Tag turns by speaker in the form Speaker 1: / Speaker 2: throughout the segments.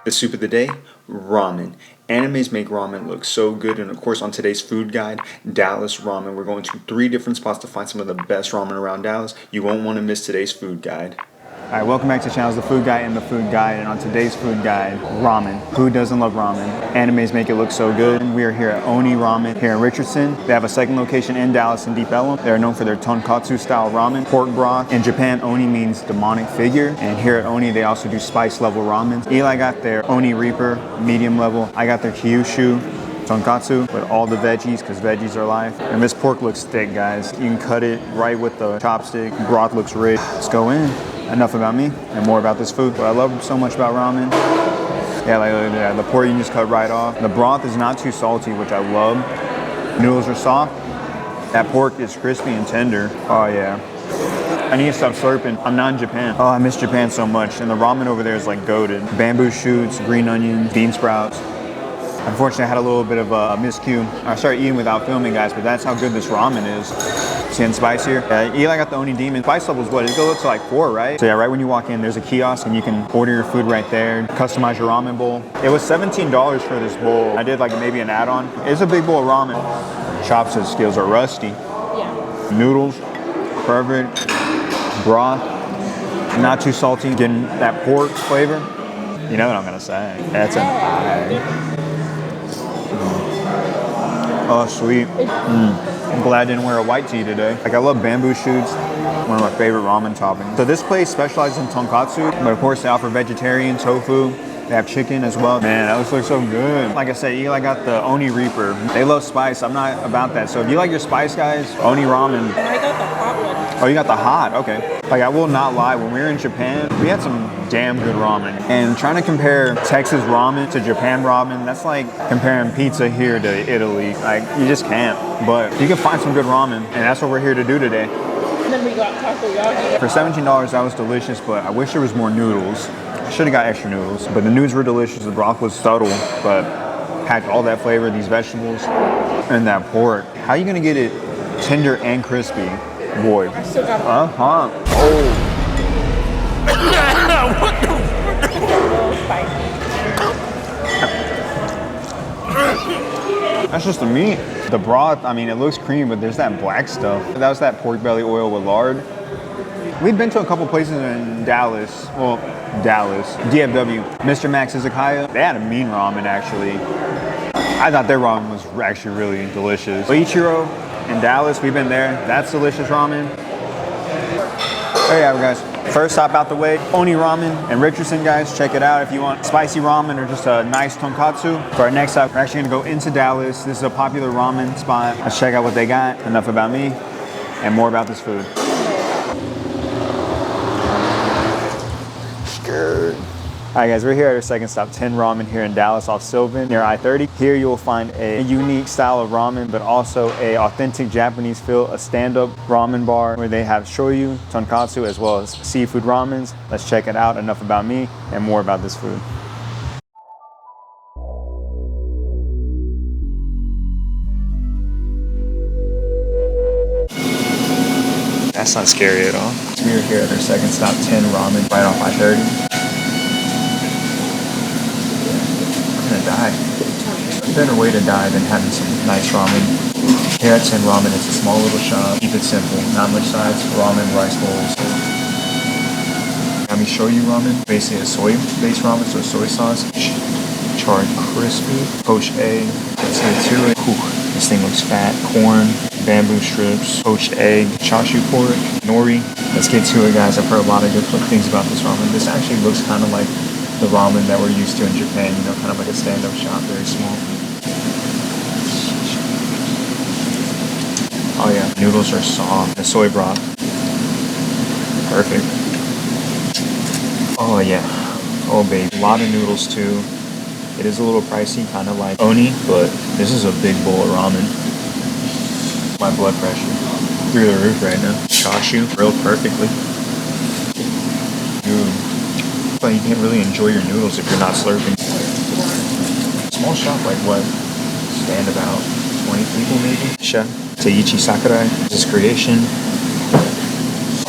Speaker 1: The soup of the day, ramen. Animes make ramen look so good, and of course on today's food guide, Dallas Ramen. We're going to 3 different spots to find some of the best ramen around Dallas. You won't want to miss today's food guide. Alright, welcome back to the channel. It's the Food Guide and the Food Guide, and on today's food guide, ramen. Who doesn't love ramen? Animes make it look so good. We are here at Oni Ramen here in Richardson. They have a second location in Dallas in Deep Ellum. They are known for their Tonkotsu style ramen, pork broth. In Japan, Oni means demonic figure, and here at Oni they also do spice level ramen. Eli got their Oni Reaper, medium level. I got their Kyushu Tonkotsu with all the veggies, because veggies are life. And this pork looks thick, guys. You can cut it right with the chopstick. Broth looks rich. Let's go in. Enough about me and more about this food. What I love so much about ramen, the pork you can just cut right off. The broth is not too salty, which I love. Noodles are soft. That pork is crispy and tender. Oh yeah. I need to stop slurping. I'm not in Japan. Oh, I miss Japan so much. And the ramen over there is like goated. Bamboo shoots, green onions, bean sprouts. Unfortunately, I had a little bit of a miscue. I started eating without filming, guys, but that's how good this ramen is. See and spice here. Eli got the Oni Demon. Spice level is what? It goes up to like 4, right? So yeah, right when you walk in, there's a kiosk and you can order your food right there. Customize your ramen bowl. It was $17 for this bowl. I did like maybe an add-on. It's a big bowl of ramen. Chopstick skills are rusty. Yeah. Noodles, perfect. Broth, not too salty. Getting that pork flavor. You know what I'm gonna say. That's an eye. Oh, sweet. I'm glad I didn't wear a white tee today. Like, I love bamboo shoots. One of my favorite ramen toppings. So this place specializes in tonkotsu, but of course they offer vegetarian, tofu. They have chicken as well. Man, that looks so good. Like I said, Eli got the Oni Reaper. They love spice. I'm not about that. So if you like your spice, guys, Oni Ramen.
Speaker 2: I got the hot one.
Speaker 1: Oh, you got the hot? Okay. Like, I will not lie. When we were in Japan, we had some damn good ramen. And trying to compare Texas ramen to Japan ramen, that's like comparing pizza here to Italy. Like, you just can't. But you can find some good ramen, and that's what we're here to do today.
Speaker 2: And then we got takoyaki.
Speaker 1: For $17, that was delicious, but I wish there was more noodles. I should have got extra noodles, but the noodles were delicious. The broth was subtle, but packed all that flavor, these vegetables, and that pork. How are you gonna get it tender and crispy? Boy.
Speaker 2: I still got it.
Speaker 1: Oh.
Speaker 2: What the? Spicy.
Speaker 1: That's just the meat. The broth, I mean, it looks creamy, but there's that black stuff. That was that pork belly oil with lard. We've been to a couple places in Dallas. Well, Dallas, DFW. Mr. Max Izakaya. They had a mean ramen, actually. I thought their ramen was actually really delicious. Ichiro in Dallas, we've been there. That's delicious ramen. There you have it, guys. First stop out the way, Oni Ramen in Richardson, guys. Check it out if you want spicy ramen or just a nice tonkotsu. For our next stop, we're actually gonna go into Dallas. This is a popular ramen spot. Let's check out what they got. Enough about me and more about this food. Alright guys, we're here at our second stop, Tin Ramen here in Dallas off Sylvan near I-30. Here you will find a unique style of ramen, but also a authentic Japanese feel, a stand-up ramen bar where they have shoyu, tonkotsu, as well as seafood ramens. Let's check it out. Enough about me and more about this food. That's not scary at all. We're here at our second stop, Tin Ramen, right off I-30. Die. Better way to die than having some nice ramen. Here at Tin Ramen, it's a small little shop. Keep it simple, not much sides, ramen, rice bowls. Yummy Shoyu ramen, basically a soy-based ramen, so soy sauce. Charred crispy, poached egg. Let's get to it. Whew, this thing looks fat. Corn, bamboo strips, poached egg, chashu pork, nori. Let's get to it, guys. I've heard a lot of good things about this ramen. This actually looks kind of like the ramen that we're used to in Japan, you know, kind of like a stand-up shop, very small. Oh yeah, noodles are soft. The soy broth, perfect. Oh yeah, oh baby, a lot of noodles too. It is a little pricey, kind of like Oni, but this is a big bowl of ramen. My blood pressure through the roof right now. Chashu, grilled perfectly. Dude. But you can't really enjoy your noodles if you're not slurping. Small shop, like what? Stand about 20 people maybe? Chef Teiichi Sakurai, his creation.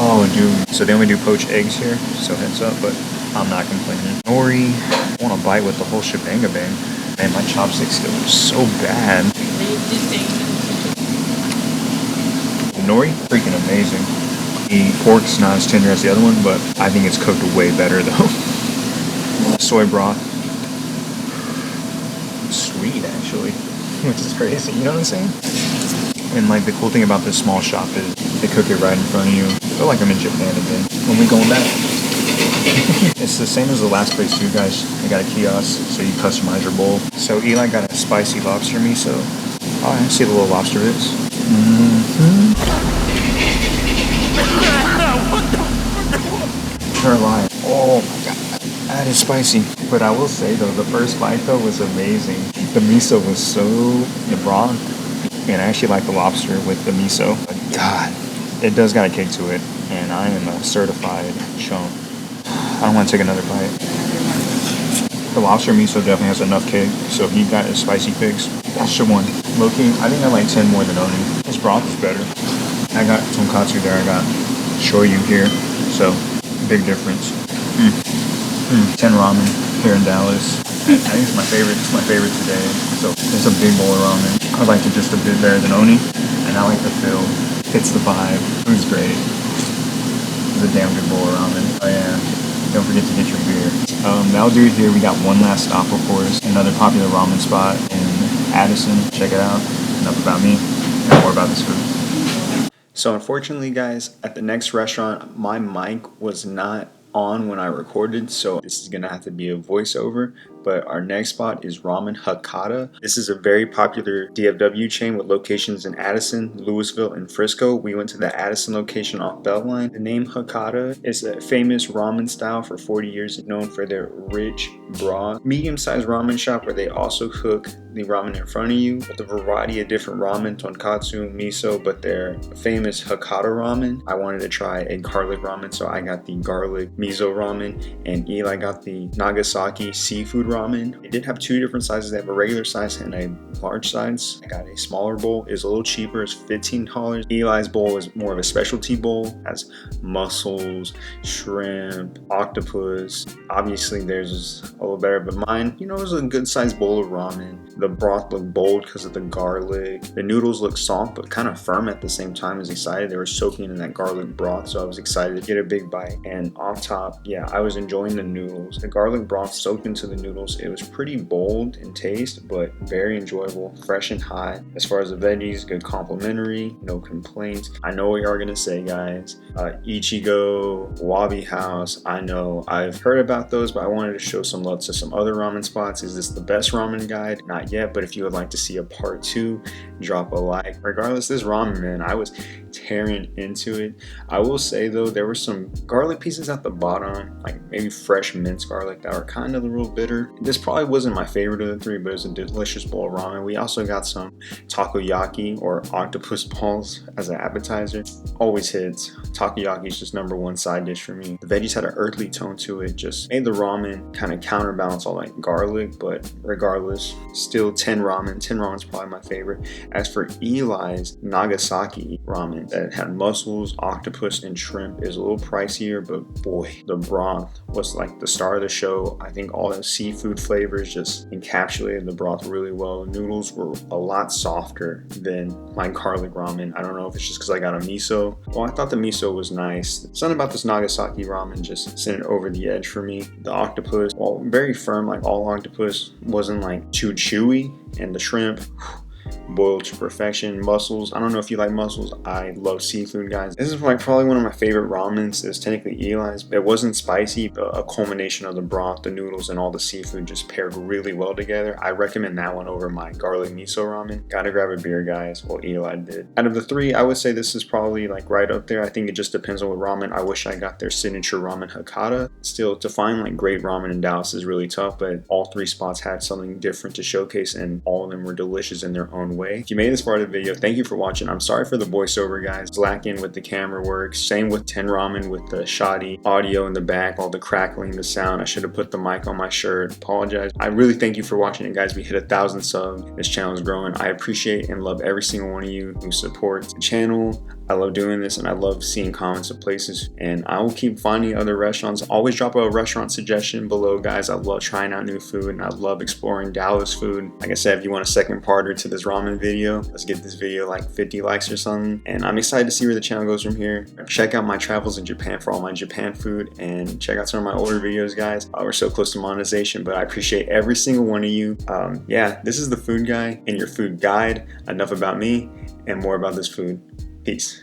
Speaker 1: Oh dude, so they only do poached eggs here, so heads up, but I'm not complaining. Nori, I want to bite with the whole shebang bang. Man, my chopsticks still are so bad. Nori, freaking amazing. The pork's not as tender as the other one, but I think it's cooked way better though. Soy broth. Sweet actually, which is crazy, you know what I'm saying? And like the cool thing about this small shop is they cook it right in front of you. I feel like I'm in Japan again. When we going back? It's the same as the last place too, guys. They got a kiosk, so you customize your bowl. So Eli got a spicy lobster miso. Oh, I see the little lobster bits. Caroline. Oh my god, that is spicy. But I will say though, the first bite though was amazing. The miso was so, the broth, and I actually like the lobster with the miso. But god, it does got a kick to it, and I am a certified chump. I don't want to take another bite. The lobster miso definitely has enough kick, so if you got a spicy fix, that's your one. Low-key, I think I like 10 more than Oni. This broth is better. I got Tonkotsu there, I got Shoyu here, so big difference. Tin Ramen here in Dallas. I think it's my favorite. It's my favorite today. So it's a big bowl of ramen. I like it just a bit better than Oni, and I like the feel. Fits the vibe. Food's great. It's a damn good bowl of ramen. Oh yeah. Don't forget to get your beer. That'll do it here. We got one last stop, of course. Another popular ramen spot in Addison. Check it out. Enough about me. And more about this food. So unfortunately, guys, at the next restaurant, my mic was not on when I recorded, so this is gonna have to be a voiceover. But our next spot is Ramen Hakata. This is a very popular DFW chain with locations in Addison, Louisville, and Frisco. We went to the Addison location off Beltline. The name Hakata is a famous ramen style for 40 years, known for their rich broth. Medium-sized ramen shop where they also cook the ramen in front of you with a variety of different ramen, tonkotsu, miso, but their famous Hakata ramen. I wanted to try a garlic ramen, so I got the garlic miso ramen, and Eli got the Nagasaki seafood ramen. They did have two different sizes. They have a regular size and a large size. I got a smaller bowl. It's a little cheaper. It's $15. Eli's bowl is more of a specialty bowl. It has mussels, shrimp, octopus. Obviously theirs is a little better, but mine, you know, it was a good sized bowl of ramen. The broth looked bold because of the garlic. The noodles looked soft but kind of firm at the same time. I was excited. They were soaking in that garlic broth, so I was excited to get a big bite. And on top, yeah, I was enjoying the noodles. The garlic broth soaked into the noodles. It was pretty bold in taste, but very enjoyable, fresh and hot. As far as the veggies, good complimentary, no complaints. I know what you are gonna say, guys. Ichigo, Wabi House, I know I've heard about those, but I wanted to show some love to some other ramen spots. Is this the best ramen guide? Not yet, but if you would like to see a part 2, drop a like. Regardless, this ramen, man, I was tearing into it. I will say though, there were some garlic pieces at the bottom, like maybe fresh minced garlic, that were kind of a little bitter. This probably wasn't my favorite of the three, but it was a delicious bowl of ramen. We also got some takoyaki or octopus balls as an appetizer. Always hits. Takoyaki is just #1 side dish for me. The veggies had an earthly tone to it, just made the ramen kind of counterbalance all that garlic, but regardless, still Tin Ramen. Tin Ramen is probably my favorite. As for Eli's Nagasaki ramen, that had mussels, octopus, and shrimp, is a little pricier, but boy, the broth was like the star of the show. I think all the seafood flavors just encapsulated the broth really well. The noodles were a lot softer than my garlic ramen. I don't know if it's just because I got a miso. Well, I thought the miso was nice. Something about this Nagasaki ramen just sent it over the edge for me. The octopus, well, very firm, like all octopus, wasn't like too chewy, and the shrimp, boiled to perfection. Mussels, I don't know if you like mussels. I love seafood, guys. This is like probably one of my favorite ramens. It's technically Eli's. It wasn't spicy, but a culmination of the broth, the noodles, and all the seafood just paired really well together. I recommend that one over my garlic miso ramen. Gotta grab a beer, guys. Well, Eli did. Out of the three, I would say this is probably like right up there. I think it just depends on what ramen. I wish I got their signature Ramen Hakata. Still, to find like great ramen in Dallas is really tough, but all three spots had something different to showcase, and all of them were delicious in their own way. If you made this part of the video, thank you for watching. I'm sorry for the voiceover, guys. Lacking with the camera work. Same with Tin Ramen with the shoddy audio in the back, all the crackling, the sound. I should have put the mic on my shirt. Apologize. I really thank you for watching it, guys. We hit 1,000 subs. This channel is growing. I appreciate and love every single one of you who supports the channel. I love doing this, and I love seeing comments of places, and I will keep finding other restaurants. Always drop a restaurant suggestion below, guys. I love trying out new food, and I love exploring Dallas food. Like I said, if you want a second parter to this ramen video, let's get this video like 50 likes or something. And I'm excited to see where the channel goes from here. Check out my travels in Japan for all my Japan food, and check out some of my older videos, guys. We're so close to monetization, but I appreciate every single one of you. Yeah, this is the food guy and your food guide. Enough about me and more about this food. Peace.